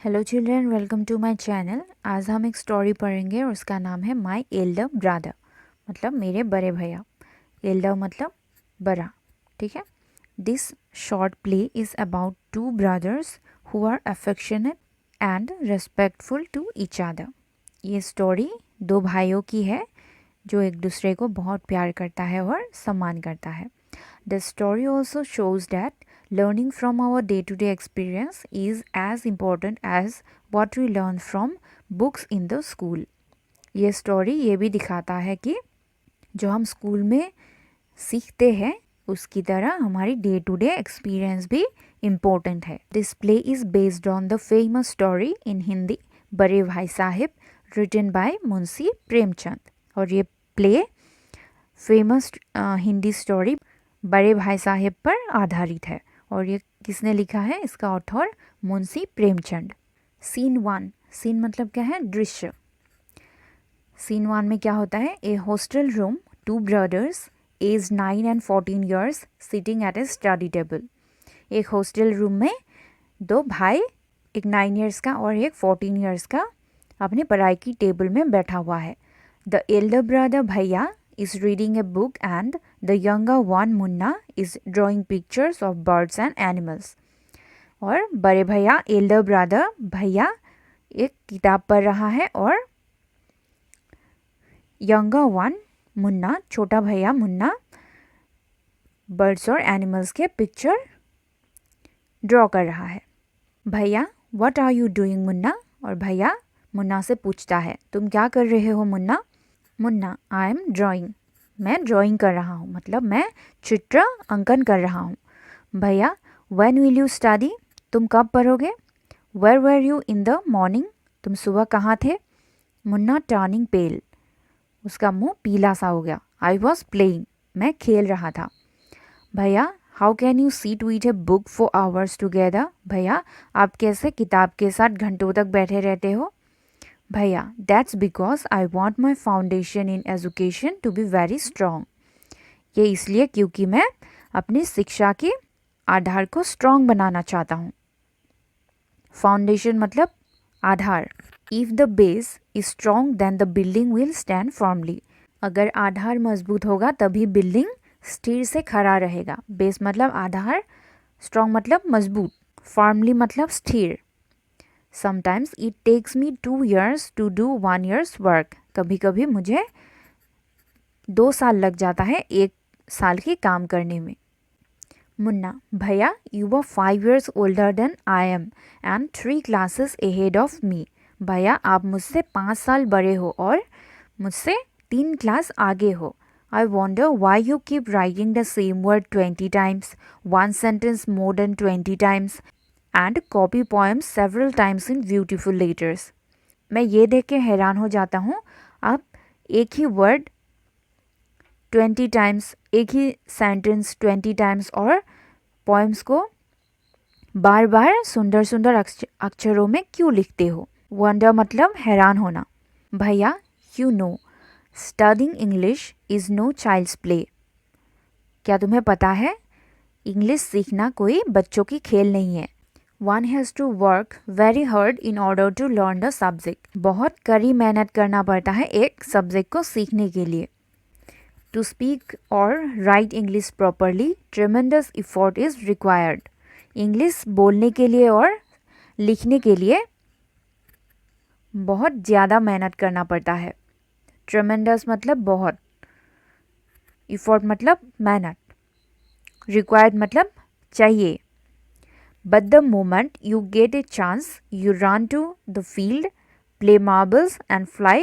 Hello children, welcome to my channel. आज हम एक स्टोरी पढ़ेंगे और उसका नाम है माय एल्डर ब्रदर, मतलब मेरे बड़े भैया। एल्डर मतलब बड़ा, ठीक है। This short play is about two brothers who are affectionate and respectful to each other. ये स्टोरी दो भाइयों की है जो एक दूसरे को बहुत प्यार करता है और सम्मान करता है। The story also shows that learning from our day-to-day experience is as important as what we learn from books in the school. ये स्टोरी ये भी दिखाता है कि जो हम स्कूल में सीखते हैं उसकी तरह हमारी डे टू डे एक्सपीरियंस भी इम्पोर्टेंट है। This play is based on the famous story in Hindi बड़े भाई साहिब रिटन बाय मुंशी प्रेमचंद। और ये प्ले फेमस हिंदी स्टोरी बड़े भाई साहेब पर आधारित है और ये किसने लिखा है? इसका author Munshi Premchand. Scene 1। Scene मतलब क्या है? दृश्य। सीन 1 में क्या होता है? A hostel room, two brothers age 9 and 14 years sitting at a study table. एक हॉस्टल रूम में दो भाई, एक 9 ईयर्स का और एक 14 ईयर्स का, अपनी पढ़ाई की टेबल में बैठा हुआ है। द एल्डर ब्रदर भैया is reading a book and the younger one Munna is drawing pictures of birds and animals. और बड़े भैया एल्डर ब्रदर भैया एक किताब पढ़ रहा है और यंगर वन मुन्ना, छोटा भैया मुन्ना, बर्ड्स और एनिमल्स के पिक्चर ड्रॉ कर रहा है। भैया what are you doing Munna? और भैया मुन्ना से पूछता है तुम क्या कर रहे हो Munna? Munna I am drawing, मैं ड्राइंग कर रहा हूँ, मतलब मैं चित्र अंकन कर रहा हूँ। भैया व्हेन विल यू स्टडी? तुम कब पढ़ोगे? Where were you in the morning? तुम सुबह कहाँ थे? मुन्ना टर्निंग पेल, उसका मुंह पीला सा हो गया। आई वॉज प्लेइंग, मैं खेल रहा था। भैया how can you seat with a book for hours together? भैया आप कैसे किताब के साथ घंटों तक बैठे रहते हो? भैया that's because I want my foundation in education to be very strong. ये इसलिए क्योंकि मैं अपनी शिक्षा के आधार को स्ट्रॉन्ग बनाना चाहता हूँ। फाउंडेशन मतलब आधार। If the base is strong then the building will stand firmly. अगर आधार मजबूत होगा तभी बिल्डिंग स्थिर से खड़ा रहेगा। बेस मतलब आधार, स्ट्रॉन्ग मतलब मजबूत, फर्मली मतलब स्थिर। Sometimes it takes me 2 years to do 1 year's work. कभी कभी मुझे 2 साल लग जाता है 1 साल के काम करने में। मुन्ना भैया you are 5 years older than I am and 3 classes ahead of me. भैया आप मुझसे 5 साल बड़े हो और मुझसे 3 क्लास आगे हो। I wonder why you keep writing the same word 20 times, one sentence more than 20 times. And copy poems several times in beautiful letters. मैं ये देख के हैरान हो जाता हूँ, आप एक ही वर्ड 20 टाइम्स, एक ही सेंटेंस 20 टाइम्स और पोएम्स को बार बार सुंदर सुंदर अक्षरों में क्यों लिखते हो? वंडर मतलब हैरान होना। भैया you know studying English is no child's play. क्या तुम्हें पता है इंग्लिश सीखना कोई बच्चों की खेल नहीं है। One has to work very hard in order to learn the subject. बहुत कड़ी मेहनत करना पड़ता है एक सब्जेक्ट को सीखने के लिए। To speak or write English properly, tremendous effort is required. English बोलने के लिए और लिखने के लिए बहुत ज़्यादा मेहनत करना पड़ता है। Tremendous मतलब बहुत, effort मतलब मेहनत, required मतलब चाहिए। But the moment you get a chance, you run to the field, play marbles and fly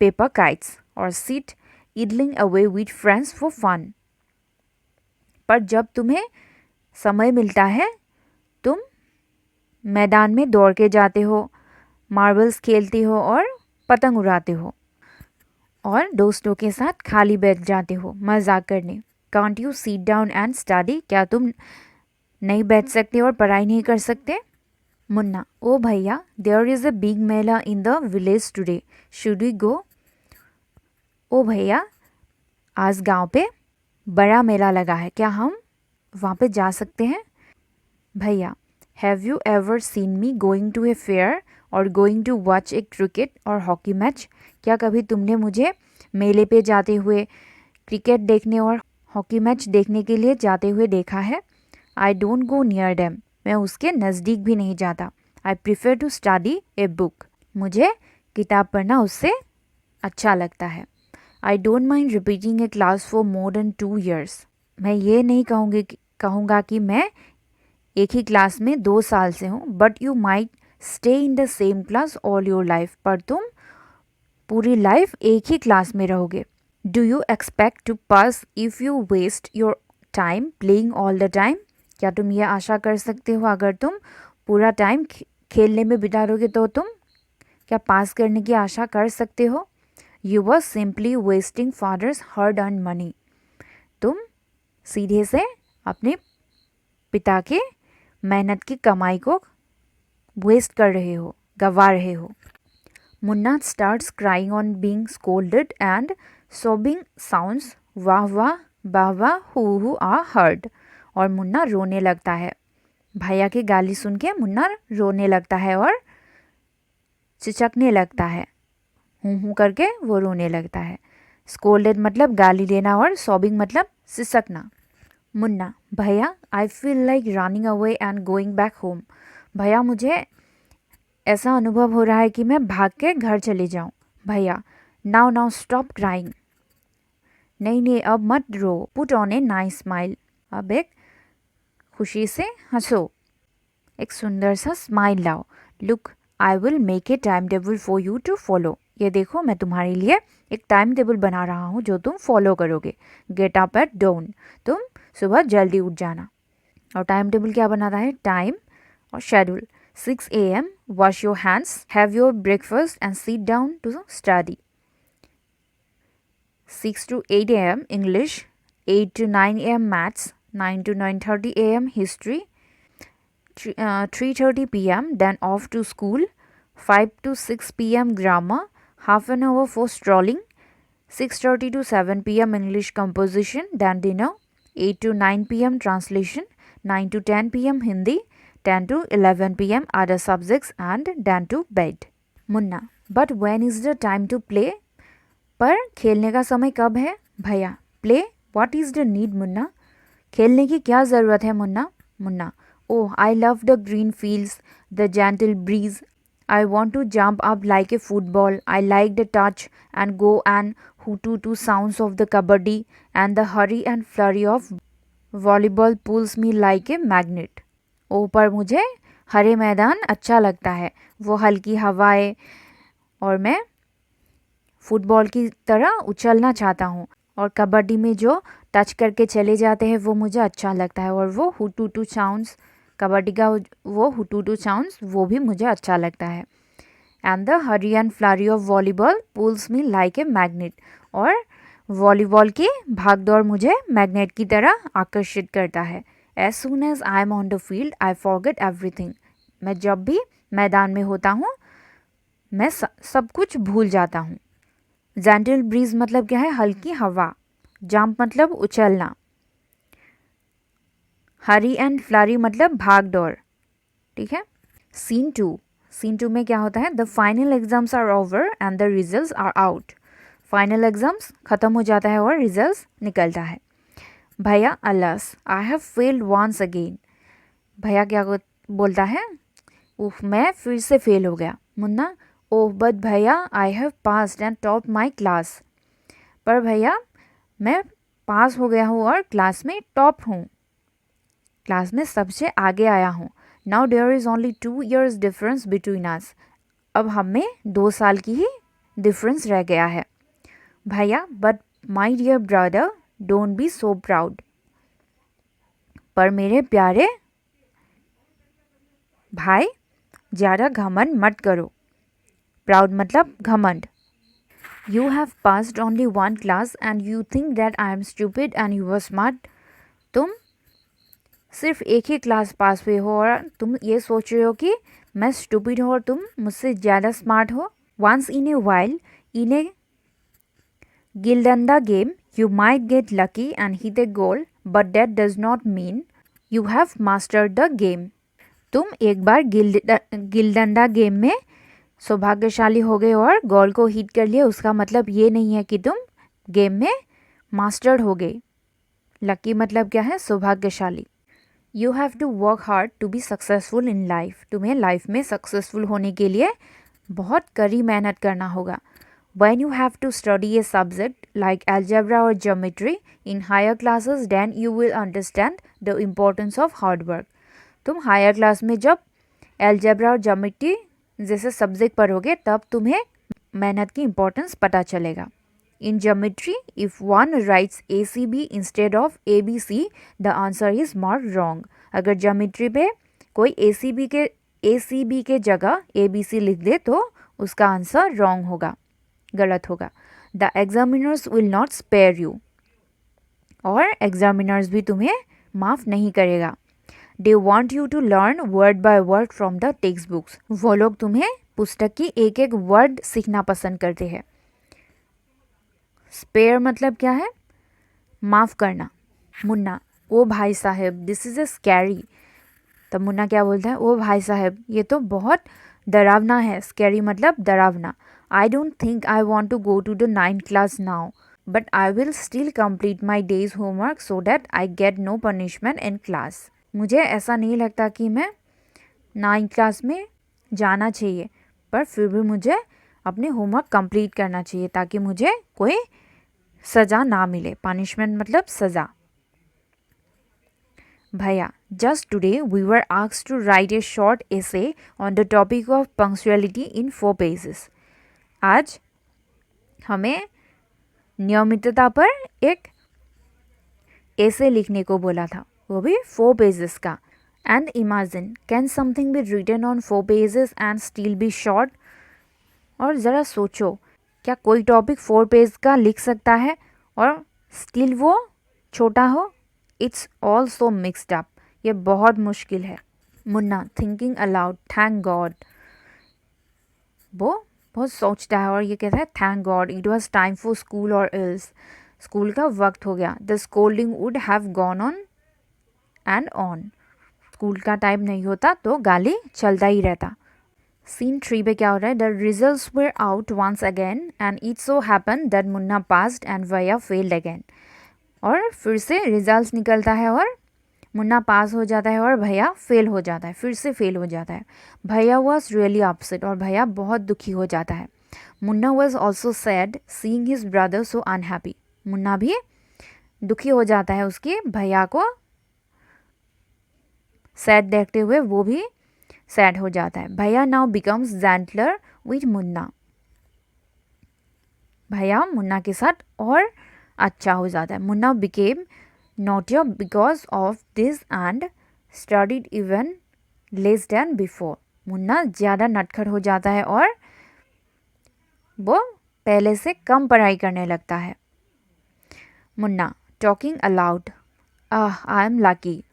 paper kites or sit idling away with friends for fun. पर जब तुम्हें समय मिलता है तुम मैदान में दौड़ के जाते हो, मार्बल्स खेलते हो और पतंग उड़ाते हो और दोस्तों के साथ खाली बैठ जाते हो मजाक करने। Can't you sit down and study? क्या तुम नहीं बैठ सकते और पढ़ाई नहीं कर सकते? मुन्ना ओ भैया there is a big mela in the village today, should we go? ओ भैया आज गांव पे बड़ा मेला लगा है, क्या हम वहाँ पे जा सकते हैं? भैया have you ever seen me going to a fair और going to watch a cricket और हॉकी मैच? क्या कभी तुमने मुझे मेले पे जाते हुए, क्रिकेट देखने और हॉकी मैच देखने के लिए जाते हुए देखा है? I don't go near them, मैं उसके नज़दीक भी नहीं जाता। I prefer to study a book, मुझे किताब पढ़ना उससे अच्छा लगता है। I don't mind repeating a class for more than 2 years, मैं ये नहीं कहूँगा कि मैं एक ही क्लास में 2 साल से हूँ। But you might stay in the same class all your life, पर तुम पूरी लाइफ एक ही क्लास में रहोगे। Do you expect to pass if you waste your time playing all the time, क्या तुम ये आशा कर सकते हो अगर तुम पूरा टाइम खेलने में बिता दोगे तो तुम क्या पास करने की आशा कर सकते हो? You were simply wasting father's hard earn money, तुम सीधे से अपने पिता के मेहनत की कमाई को वेस्ट कर रहे हो, गंवा रहे हो। Munna starts crying on being scolded and सोबिंग sounds वाह वाह वाह वाह हु आर हर्ड, और मुन्ना रोने लगता है। भैया की गाली सुन के मुन्ना रोने लगता है और चिचकने लगता है, हूँ करके वो रोने लगता है। स्कोल्डेड मतलब गाली देना और सॉबिंग मतलब सिसकना। मुन्ना, भैया I feel like running away and going back home, भैया मुझे ऐसा अनुभव हो रहा है कि मैं भाग के घर चले जाऊँ। भैया, नाउ नाउ स्टॉप क्राइंग, नहीं नहीं अब मत रो। Put on a nice smile, अब एक खुशी से हंसो, एक सुंदर सा स्माइल लाओ। Look I will make a time table for you to follow, ये देखो मैं तुम्हारे लिए एक टाइम टेबल बना रहा हूँ जो तुम फॉलो करोगे। गेट अप एट डाउन, तुम सुबह जल्दी उठ जाना। और टाइम टेबल क्या बनाता है? टाइम और schedule. 6 AM wash your hands, have your breakfast and sit down to study. 6 to 8 AM English, 8 to 9 AM maths, 9 to 9:30 AM history, 3:30 PM then off to school, 5 to 6 PM grammar, half an hour for strolling, 6:30 to 7 PM English composition, then dinner, 8 to 9 PM translation, 9 to 10 PM Hindi, 10 to 11 PM other subjects and then to bed. Munna, but when is the time to play? पर खेलने का समय कब है? भैया, play what is the need Munna, खेलने की क्या ज़रूरत है Munna? Munna, oh I love the green fields, the gentle breeze, I want to jump up like a football, I like the touch and go and hootu sounds of the kabaddi and the hurry and flurry of volleyball pulls me like a magnet. ऊपर मुझे हरे मैदान अच्छा लगता है, वो हल्की हवाएं, और मैं फुटबॉल की तरह उछलना चाहता हूँ, और कबड्डी में जो टच करके चले जाते हैं वो मुझे अच्छा लगता है, और वो हुटू साउंड्स, कबड्डी का वो हुटू साउंड्स वो भी मुझे अच्छा लगता है। And the hurry and flurry of volleyball pulls me like a magnet, और वॉलीबॉल की भागदौड़ मुझे मैग्नेट की तरह आकर्षित करता है। As soon as I am on the field, I forget everything. मैं जब भी मैदान में होता हूँ मैं सब कुछ भूल जाता हूँ। जेंटल ब्रीज मतलब क्या है? हल्की हवा। जंप मतलब उछलना। हरी एंड फ्लरी मतलब भाग दौड़, ठीक है। सीन टू में क्या होता है? The final exams are over and the results are out. Final exams खत्म हो जाता है और रिजल्ट्स निकलता है। भैया, alas I have failed once again, भैया क्या बोलता है? उफ, मैं फिर से फेल हो गया। मुन्ना, ओह बट भैया I have passed and top my class, पर भैया मैं पास हो गया हूँ और क्लास में टॉप हूँ, क्लास में सबसे आगे आया हूँ। Now there is only 2 years difference between us, अब हम में 2 साल की ही डिफरेंस रह गया है। भैया, but my dear brother don't be so proud, पर मेरे प्यारे भाई ज़्यादा घमंड मत करो। प्राउड मतलब घमंड। You have passed only 1 class and you think that I am stupid and you are smart, तुम सिर्फ एक ही क्लास पास हुए हो और तुम ये सोच रहे हो कि मैं स्टूपिड हूँ और तुम मुझसे ज़्यादा स्मार्ट हो। Once in a while in a gillidanda game you might get lucky and hit a goal, but that does not mean you have mastered the game. तुम एक बार गिल डंडा गेम में सौभाग्यशाली हो गए और गोल को हिट कर लिए, उसका मतलब ये नहीं है कि तुम गेम में मास्टर्ड हो गए। लकी मतलब क्या है? सौभाग्यशाली। You have to work hard to be successful in life. तुम्हें लाइफ में सक्सेसफुल होने के लिए बहुत कड़ी मेहनत करना होगा। When you have to study a subject like algebra or geometry in higher classes, then you will understand the importance of hard work. तुम हायर क्लास में जब एल्जेब्रा और ज्योमेट्री जैसे सब्जेक्ट पढ़ोगे तब तुम्हें मेहनत की इम्पोर्टेंस पता चलेगा। In geometry if one rights ACB instead of ABC the answer is mark wrong. अगर ज्योमेट्री पे कोई ACB के जगह ABC लिख दे तो उसका आंसर रॉन्ग होगा, गलत होगा। The examiners will not spare you, और एग्जामिनर्स भी तुम्हें माफ़ नहीं करेगा। They want you to learn word by word from the text books. वो लोग तुम्हें पुस्तक की एक एक वर्ड सीखना पसंद करते हैं। स्पेयर मतलब क्या है? माफ़ करना। मुन्ना, ओ भाई साहब दिस इज़ ए स्कैरी। तब मुन्ना क्या बोलता है? ओ भाई साहब ये तो बहुत डरावना है। स्कैरी मतलब डरावना। I don't think I want to go to the 9th class now, but I will still complete my day's homework so that I get no punishment in class. मुझे ऐसा नहीं लगता कि मैं 9th क्लास में जाना चाहिए, पर फिर भी मुझे अपने होमवर्क कंप्लीट करना चाहिए ताकि मुझे कोई सज़ा ना मिले। पनिशमेंट मतलब सज़ा। भैया, just today we were asked to write a short essay on the topic of punctuality in 4 pages. आज हमें नियमितता पर एक ऐसे लिखने को बोला था, वो भी 4 पेजेस का। And imagine, can something be written on 4 pages and still be short. और ज़रा सोचो, क्या कोई टॉपिक 4 पेज का लिख सकता है और स्टिल वो छोटा हो? It's all so mixed up. ये बहुत मुश्किल है। Munna thinking allowed, thank God. वो बहुत सोचता है और ये कहता है thank God it was time for school और एल्स। स्कूल का वक्त हो गया। The scolding would have gone on and on. School का टाइम नहीं होता तो गाली चलता ही रहता। सीन 3 पे क्या हो रहा है? The results were out once again and it so happen that Munna passed and भैया फेल्ड अगेन। और फिर से रिजल्ट्स निकलता है और मुन्ना पास हो जाता है और भैया फेल हो जाता है, फिर से फेल हो जाता है। भैया वॉज रियली अपसेट, और भैया बहुत दुखी हो जाता है। Munna was also sad seeing his brother so unhappy. Munna भी दुखी हो जाता है उसके भैया को सैड देखते हुए, वो भी सैड हो जाता है। भैया now becomes gentler with Munna. भैया मुन्ना के साथ और अच्छा हो जाता है। Munna became naughtier because of this and studied even less than before. Munna ज़्यादा नटखट हो जाता है और वो पहले से कम पढ़ाई करने लगता है। Munna talking allowed, I am lucky.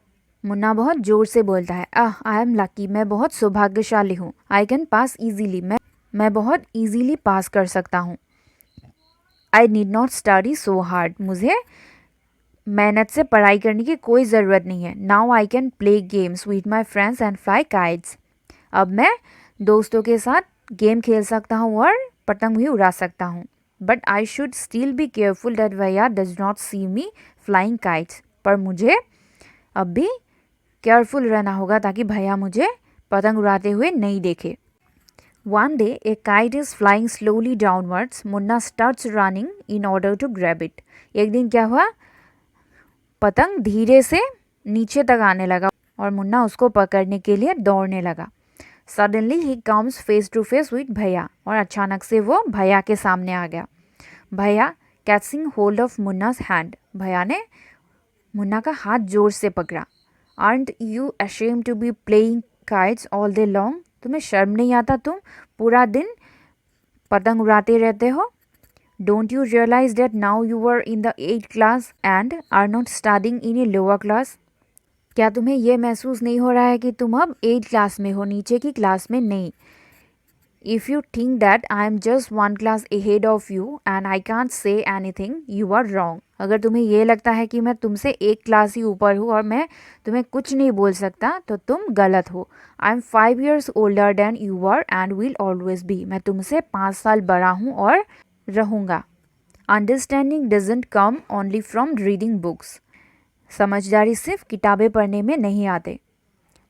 Munna बहुत ज़ोर से बोलता है, आई एम लकी, मैं बहुत सौभाग्यशाली हूँ। आई कैन पास ईजीली, मैं बहुत ईजीली पास कर सकता हूँ। I need not study so hard, मुझे मेहनत से पढ़ाई करने की कोई ज़रूरत नहीं है। Now I can play games with my friends and fly kites. अब मैं दोस्तों के साथ गेम खेल सकता हूँ और पतंग भी उड़ा सकता हूँ। But I should still be careful that भैया does not see me flying kites. पर मुझे अब भी केयरफुल रहना होगा ताकि भैया मुझे पतंग उड़ाते हुए नहीं देखे। One day, a kite is flying slowly downwards. Munna starts running in order to grab it. एक दिन क्या हुआ? पतंग धीरे से नीचे तक आने लगा और मुन्ना उसको पकड़ने के लिए दौड़ने लगा। सडनली ही comes face to face with भैया, और अचानक से वो भैया के सामने आ गया। भैया catching hold of Munna's hand, भैया ने मुन्ना का हाथ जोर से पकड़ा। Aren't you ashamed to be playing kites all day long, तुम्हें शर्म नहीं आता? तुम पूरा दिन पतंग उड़ाते रहते हो। Don't you realize that now you are in the 8th class and are not studying in a lower class? क्या तुम्हें यह महसूस नहीं हो रहा है कि तुम अब 8th क्लास में हो, नीचे की क्लास में नहीं? If you think that I am just 1 class ahead of you and I can't say anything, you are wrong. अगर तुम्हें ये लगता है कि मैं तुमसे एक क्लास ही ऊपर हूँ और मैं तुम्हें कुछ नहीं बोल सकता तो तुम गलत हो। I am 5 years older than you are and will always be. मैं तुमसे 5 साल बड़ा हूँ और रहूँगा। Understanding doesn't come only from reading books. समझदारी सिर्फ किताबें पढ़ने में नहीं आते।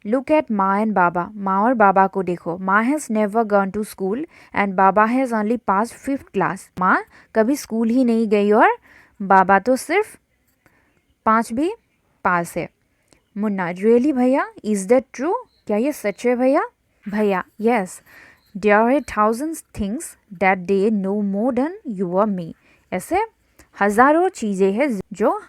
लुक एट माँ एंड बाबा। माँ और बाबा को देखो। माँ has never gone to school and बाबा has only pass 5th class. माँ कभी स्कूल ही नहीं गई और बाबा तो सिर्फ 5वीं पास है। मुन्ना रियली भैया, इज दैट ट्रू? क्या ये सच है भैया? भैया yes, there are thousands things that they know more than you और मी। ऐसे हज़ारों चीज़ें हैं जो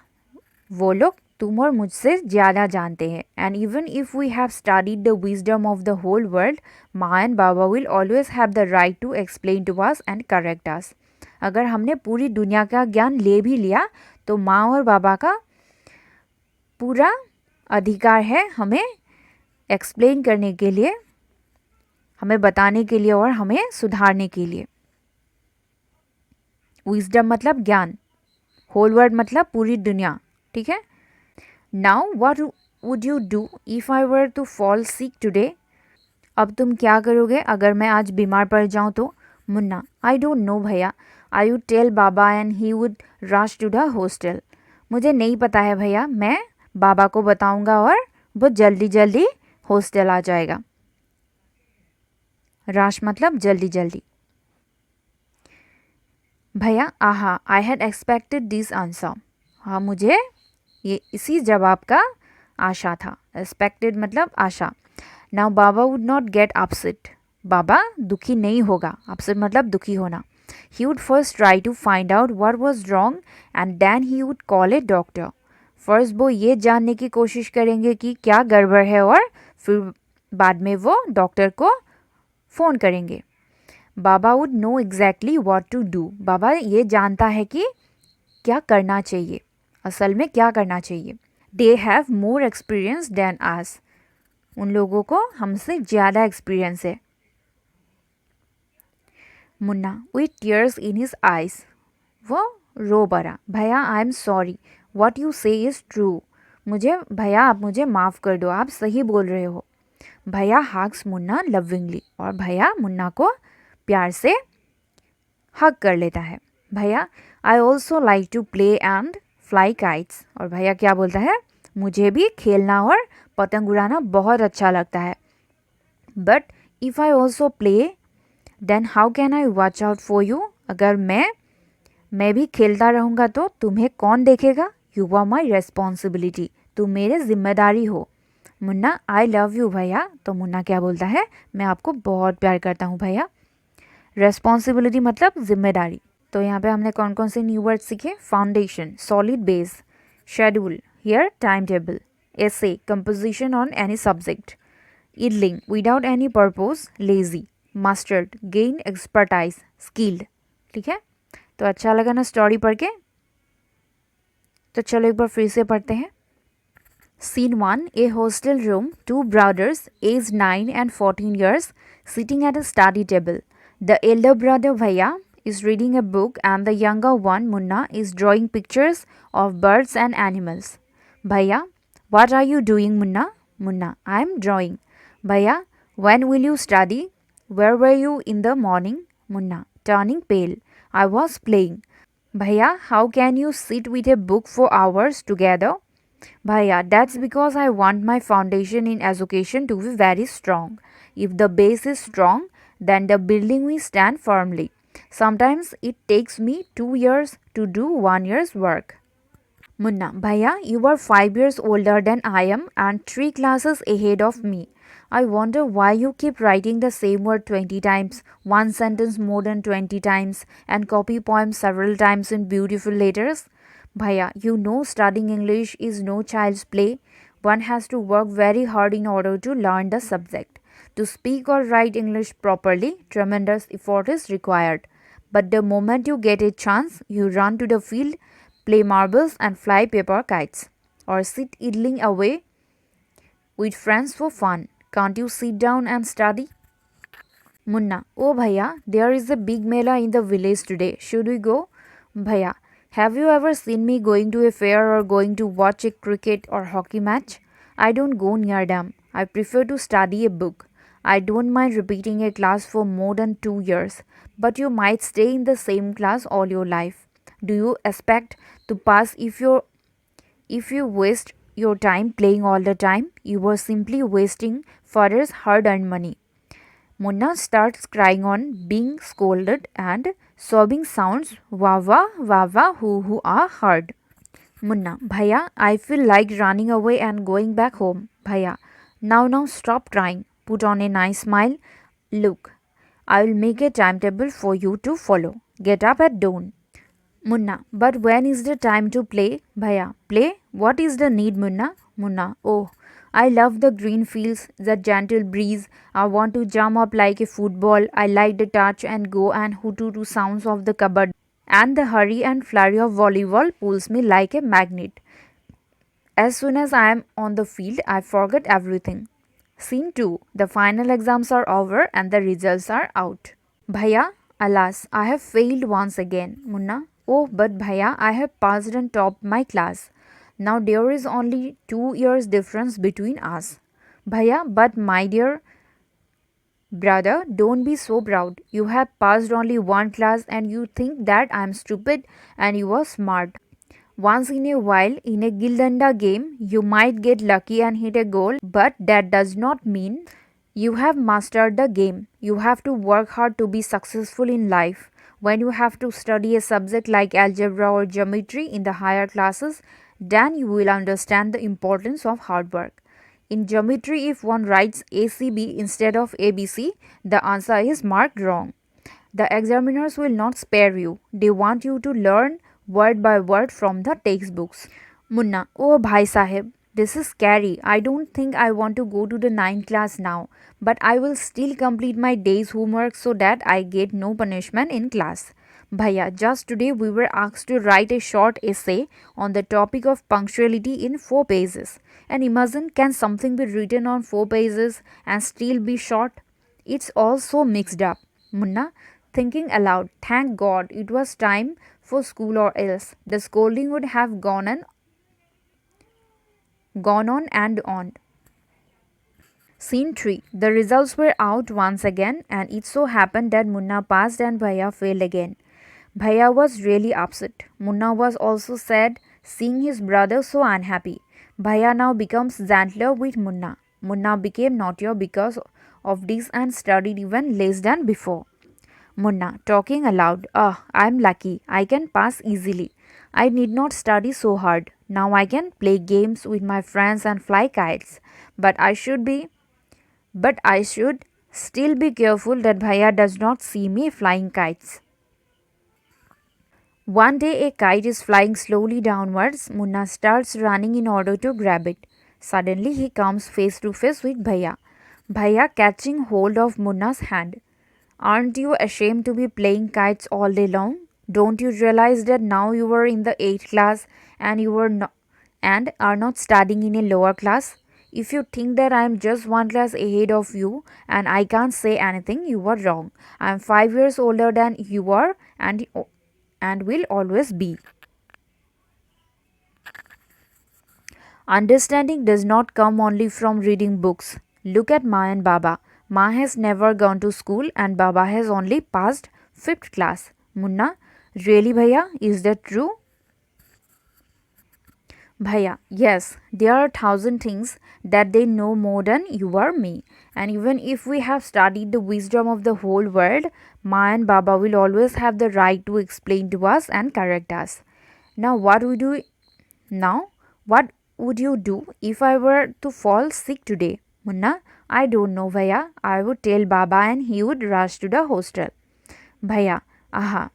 वो लोग तुम और मुझसे ज़्यादा जानते हैं। And even if we have studied the wisdom of the whole world, माँ एंड बाबा will always have the right to explain to us and correct us. अगर हमने पूरी दुनिया का ज्ञान ले भी लिया तो माँ और बाबा का पूरा अधिकार है हमें एक्सप्लेन करने के लिए, हमें बताने के लिए और हमें सुधारने के लिए। विजडम मतलब ज्ञान, होल वर्ल्ड मतलब पूरी दुनिया, ठीक है। Now what would you do if I were to fall sick today? अब तुम क्या करोगे अगर मैं आज बीमार पड़ जाऊँ तो? मुन्ना आई डोंट नो भैया, आई वुड टेल बाबा and he would rush to the hostel. मुझे नहीं पता है भैया, मैं बाबा को बताऊंगा और वो जल्दी जल्दी हॉस्टल आ जाएगा। रश मतलब जल्दी जल्दी। भैया आहा, I had expected this answer. हाँ, मुझे ये इसी जवाब का आशा था। एक्सपेक्टेड मतलब आशा। नाउ बाबा वुड नॉट गेट अपसेट। बाबा दुखी नहीं होगा। अपसेट मतलब दुखी होना। He would first try to find out what was wrong and then he would call a doctor. First वो ये जानने की कोशिश करेंगे कि क्या गड़बड़ है और फिर बाद में वो डॉक्टर को फ़ोन करेंगे। बाबा would know exactly what to do. बाबा ये जानता है कि क्या करना चाहिए, असल में क्या करना चाहिए। They have more experience than us. उन लोगों को हमसे ज़्यादा एक्सपीरियंस है। Munna with tears in his eyes. वो रो पड़ा। भैया I am sorry, what you say is true. मुझे भैया आप मुझे माफ़ कर दो, आप सही बोल रहे हो। भैया हग्स मुन्ना लविंगली। और भैया मुन्ना को प्यार से हग कर लेता है। भैया I also like to play and fly kites. और भैया क्या बोलता है? मुझे भी खेलना और पतंग उड़ाना बहुत अच्छा लगता है। But if I also play then how can I watch out for you? अगर मैं भी खेलता रहूँगा तो तुम्हें कौन देखेगा? You are my responsibility. तुम मेरे जिम्मेदारी हो। मुन्ना आई लव यू भैया। तो मुन्ना क्या बोलता है? मैं आपको बहुत प्यार करता हूँ भैया। रेस्पॉन्सिबिलिटी मतलब जिम्मेदारी। तो यहाँ पे हमने कौन कौन से न्यू वर्ड सीखे? Foundation, solid base, schedule, here time table, essay, composition on any subject, idling, without any purpose, lazy, mastered, gain expertise, skilled। ठीक है, तो अच्छा लगा ना स्टोरी पढ़ के? तो चलो एक बार फिर से पढ़ते हैं। Scene 1, a hostel room, two brothers aged 9 and 14 years sitting at a study table. The elder brother Bhaiya is reading a book and the younger one Munna is drawing pictures of birds and animals. Bhaiya, what are you doing Munna? Munna, I am drawing. Bhaiya, when will you study? Where were you in the morning? Munna, turning pale. I was playing. Bhaiya, how can you sit with a book for hours together? Bhaiya, that's because I want my foundation in education to be very strong. If the base is strong, then the building will stand firmly. Sometimes it takes me 2 years to do 1 year's work. Munna, Bhaiya, you are 5 years older than I am and 3 classes ahead of me. I wonder why you keep writing the same word 20 times, one sentence more than 20 times, and copy poems several times in beautiful letters. Bhaiya, you know studying English is no child's play. One has to work very hard in order to learn the subject. To speak or write English properly, tremendous effort is required. But the moment you get a chance, you run to the field, play marbles and fly paper kites, or sit idling away with friends for fun. Can't you sit down and study? Munna, oh Bhaiya, there is a big mela in the village today. Should we go? Bhaiya, Have you ever seen me going to a fair or going to watch a cricket or hockey match? I don't go near them. I prefer to study a book. I don't mind repeating a class for more than 2 years, but you might stay in the same class all your life. Do you expect to pass if you waste your time playing all the time? You are simply wasting father's hard-earned money. Munna starts crying on being scolded and sobbing sounds wah wah hoo are heard. Munna, Bhaiya, I feel like running away and going back home. Bhaiya, now stop crying. Put on a nice smile. Look, I will make a timetable for you to follow. Get up at dawn. Munna, but when is the time to play? Bhaiya, play? What is the need, Munna? Munna, oh, I love the green fields, the gentle breeze. I want to jump up like a football. I like the touch and go and hootu sounds of the cupboard. And the hurry and flurry of volleyball pulls me like a magnet. As soon as I am on the field, I forget everything. Scene 2. The final exams are over and the results are out. Bhaiya, alas, I have failed once again. Munna, oh, but Bhaiya, I have passed and topped my class. Now there is only 2 years difference between us. Bhaiya, but my dear brother, don't be so proud. You have passed only one class and you think that I am stupid and you are smart. Once in a while, in a Gildanda game, you might get lucky and hit a goal, but that does not mean you have mastered the game. You have to work hard to be successful in life. When you have to study a subject like algebra or geometry in the higher classes, then you will understand the importance of hard work. In geometry, if one writes ACB instead of ABC, the answer is marked wrong. The examiners will not spare you. They want you to learn word by word from the textbooks. Munna, oh Bhai Sahib, this is scary. I don't think I want to go to the ninth class now, but I will still complete my day's homework so that I get no punishment in class. Bhaiya, just today we were asked to write a short essay on the topic of punctuality in 4 pages. And imagine, can something be written on 4 pages and still be short? It's all so mixed up. Munna, thinking aloud, thank God it was time for school or else the scolding would have gone on and on. Scene 3. The results were out once again and it so happened that Munna passed and Bhaiya failed again. Bhaiya was really upset. Munna was also sad seeing his brother so unhappy. Bhaiya now becomes gentler with Munna. Munna became naughtier because of this and studied even less than before. Munna, talking aloud, I'm lucky. I can pass easily. I need not study so hard. Now I can play games with my friends and fly kites. But I should still be careful that Bhaiya does not see me flying kites. One day a kite is flying slowly downwards. Munna starts running in order to grab it. Suddenly he comes face to face with Bhaiya. Bhaiya catching hold of Munna's hand. Aren't you ashamed to be playing kites all day long? Don't you realize that now you are in the 8th class and are not studying in a lower class? If you think that I am just one class ahead of you and I can't say anything, you are wrong. I am 5 years older than you are and will always be. Understanding does not come only from reading books. Look at Ma and Baba. Ma has never gone to school and Baba has only passed 5th class. Munna, really Bhaiya, is that true? Bhaiya, yes, there are 1,000 things that they know more than you or me. And even if we have studied the wisdom of the whole world, Ma and Baba will always have the right to explain to us and correct us. Now what would you do if I were to fall sick today? Munna, I don't know Bhaiya. I would tell Baba and he would rush to the hostel. Bhaiya, aha,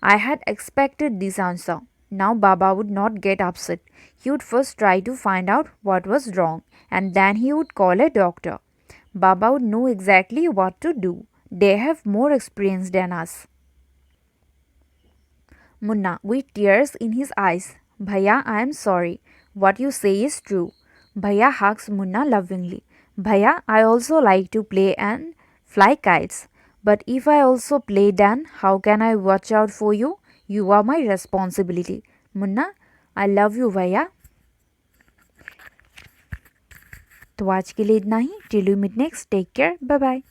I had expected this answer. Now Baba would not get upset. He would first try to find out what was wrong and then he would call a doctor. Baba would know exactly what to do. They have more experience than us. Munna, with tears in his eyes. Bhaiya, I am sorry. What you say is true. Bhaiya hugs Munna lovingly. Bhaiya, I also like to play and fly kites. But if I also play, then how can I watch out for you? You are my responsibility. Munna, I love you भैया। तो आज के लिए इतना ही। Till you meet next, take care, bye bye.